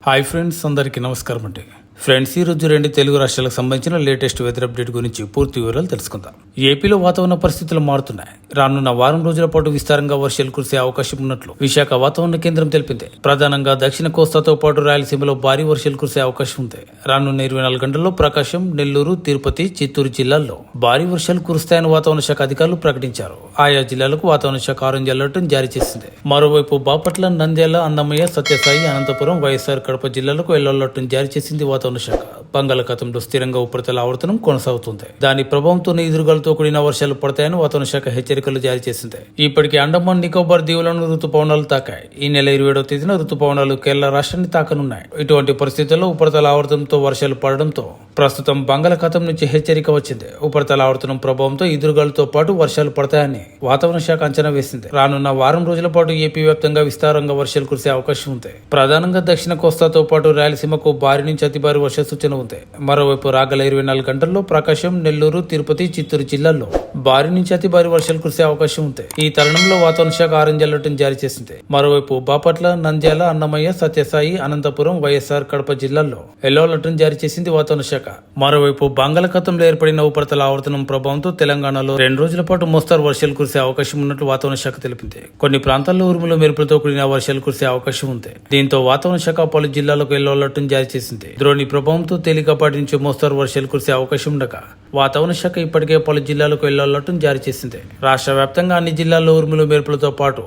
Hi friends, అందరికీ నమస్కారం అండి. ఫ్రెండ్స్, ఈ రోజు రెండు తెలుగు రాష్ట్రాలకు సంబంధించిన లేటెస్ట్ వెదర్ అప్డేట్ గురించి పూర్తి వివరాలు తెలుసుకుందాం. ఏపీలో వాతావరణ పరిస్థితులు మారుతున్నాయి. రానున్న వారం రోజుల పాటు విస్తారంగా వర్షాలు కురిసే అవకాశం ఉన్నట్లు విశాఖ వాతావరణ కేంద్రం తెలిపింది. ప్రధానంగా దక్షిణ కోస్తాతో పాటు రాయలసీమలో భారీ వర్షాలు కురిసే అవకాశం ఉంది. రానున్న 24 గంటల్లో ప్రకాశం, నెల్లూరు, తిరుపతి, చిత్తూరు జిల్లాల్లో భారీ వర్షాలు కురుస్తాయని వాతావరణ శాఖ అధికారులు ప్రకటించారు. ఆయా జిల్లాలకు వాతావరణ శాఖ ఆరెంజ్ అలర్ట్ జారీ చేసింది. మరోవైపు బాపట్ల, నంద్యాల, అన్నమయ్య, సత్యసాయి, అనంతపురం, వైఎస్ఆర్ కడప జిల్లాలకు ఎల్లో అలర్ట్ జారీ చేసింది వాతావరణ శాఖ. బంగాళాఖాతంలో స్థిరంగా ఉపరితల ఆవర్తనం కొనసాగుతుంది. దాని ప్రభావంతోనే ఎదురుగాలతో కూడిన వర్షాలు పడతాయని వాతావరణ శాఖ హెచ్చరికలు జారీ చేసింది. ఇప్పటికే అండమాన్ నికోబార్ దీవులను రుతుపవనాలు తాకాయి. ఈ నెల 27వ తేదీన రుతుపవనాలు కేరళ రాష్ట్రాన్ని తాకనున్నాయి. ఇటువంటి పరిస్థితుల్లో ఉపరితల ఆవర్తనంతో వర్షాలు పడడంతో ప్రస్తుతం బంగాళాఖాతం నుంచి హెచ్చరిక వచ్చింది. ఉపరితల ఆవర్తనం ప్రభావంతో ఎదురుగాలతో పాటు వర్షాలు పడతాయని వాతావరణ శాఖ అంచనా వేసింది. రానున్న వారం రోజుల పాటు ఏపీ వ్యాప్తంగా విస్తారంగా వర్షాలు కురిసే అవకాశం ఉంది. ప్రధానంగా దక్షిణ కోస్తాతో పాటు రాయలసీమకు భారీ నుంచి అతి భారీ వర్ష సూచన ఉంది. మరోవైపు రాగల 24 గంటల్లో ప్రకాశం, నెల్లూరు, తిరుపతి, చిత్తూరు జిల్లాల్లో భారీ నుంచి అతి భారీ వర్షాలు కురిసే అవకాశం ఉంది. ఈ తరుణంలో వాతావరణ శాఖ ఆరెంజ్ అలర్ట్ జారీ చేసింది. మరోవైపు బాపట్ల, నంద్యాల, అన్నమయ్య, సత్యసాయి, అనంతపురం, వైఎస్ఆర్ కడప జిల్లాల్లో ఎల్లో అలర్ట్ జారీ చేసింది వాతావరణ శాఖ. మరోవైపు బంగాళాఖాతంలో ఏర్పడిన ఉపరితల ఆవర్తనం ప్రభావంతో తెలంగాణలో 2 రోజుల పాటు మోస్తరు వర్షాలు కురిసే అవకాశం ఉన్నట్లు వాతావరణ శాఖ తెలిపింది. కొన్ని ప్రాంతాల్లో ఉరుములు, మెరుపులతో కూడిన వర్షాలు కురిసే అవకాశం ఉంది. దీంతో వాతావరణ శాఖ పలు జిల్లాలకు ఎల్లో అలర్ట్ జారీ చేసింది. ద్రోణి ప్రభావంతో తేలికపాటి నుంచి మోస్తరు వర్షాలు కురిసే అవకాశం ఉండగా వాతావరణ శాఖ ఇప్పటికే పలు జిల్లాలకు ఎల్లో అలర్ట్ జారీ చేసింది. రాష్ట్ర వ్యాప్తంగా అన్ని జిల్లాల్లో ఉరుములు, మెరుపులతో పాటు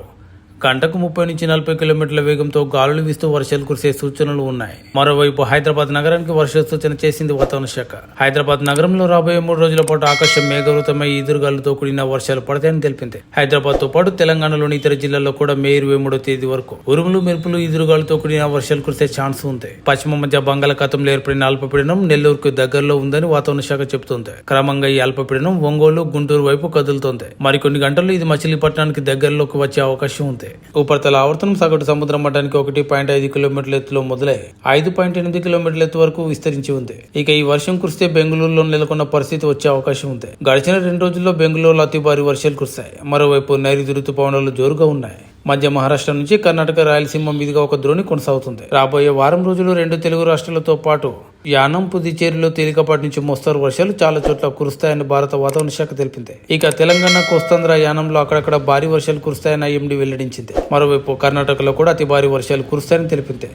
గంటకు 30 నుంచి 40 కిలోమీటర్ల వేగంతో గాలులు వీస్తూ వర్షాలు కురిసే సూచనలు ఉన్నాయి. మరోవైపు హైదరాబాద్ నగరానికి వర్ష సూచన చేసింది వాతావరణ శాఖ. హైదరాబాద్ నగరంలో రాబోయే 3 రోజుల పాటు ఆకాశం మేఘావృతమై ఎదురుగాలులతో కూడిన వర్షాలు పడతాయని తెలిపింది. హైదరాబాద్ తో పాటు తెలంగాణలోని ఇతర జిల్లాల్లో కూడా మే 23వ తేదీ వరకు ఉరుములు, మెరుపులు, ఎదురుగాలులతో కూడిన వర్షాలు కురిసే ఛాన్స్ ఉంది. పశ్చిమ మధ్య బంగాళాఖాతంలో ఏర్పడిన అల్పపీడనం నెల్లూరుకు దగ్గరలో ఉందని వాతావరణ శాఖ చెబుతోంది. క్రమంగా ఈ అల్పపీడనం ఒంగోలు, గుంటూరు వైపు కదులుతోంది. మరికొన్ని గంటల్లో ఇది మచిలీపట్నానికి దగ్గరలోకి వచ్చే అవకాశం ఉంది. ఉపరితల ఆవర్తనం సగటు సముద్ర మట్టానికి 1.5 కిలోమీటర్ల ఎత్తులో మొదలై 5.8 కిలోమీటర్ల ఎత్తు వరకు విస్తరించి ఉంది. ఇక ఈ వర్షం కురిస్తే బెంగళూరులో నెలకొన్న పరిస్థితి వచ్చే అవకాశం ఉంది. గడిచిన 2 రోజుల్లో బెంగళూరులో అతి భారీ వర్షాలు కురిశాయి. మరోవైపు నైరుతి రుతుపవనాలు జోరుగా ఉన్నాయి. మధ్య మహారాష్ట్ర నుంచి కర్ణాటక, రాయలసీమ మీదుగా ఒక ద్రోణి కొనసాగుతుంది. రాబోయే వారం రోజులు 2 తెలుగు రాష్ట్రాలతో పాటు యానం, పుదుచ్చేరిలో తేలికపాటి నుంచి మోస్తరు వర్షాలు చాలా చోట్ల కురుస్తాయని భారత వాతావరణ శాఖ తెలిపింది. ఇక తెలంగాణ, కోస్తాంధ్ర, యానంలో అక్కడక్కడ భారీ వర్షాలు కురుస్తాయని ఐఎండీ వెల్లడించింది. మరోవైపు కర్ణాటకలో కూడా అతి భారీ వర్షాలు కురుస్తాయని తెలిపింది.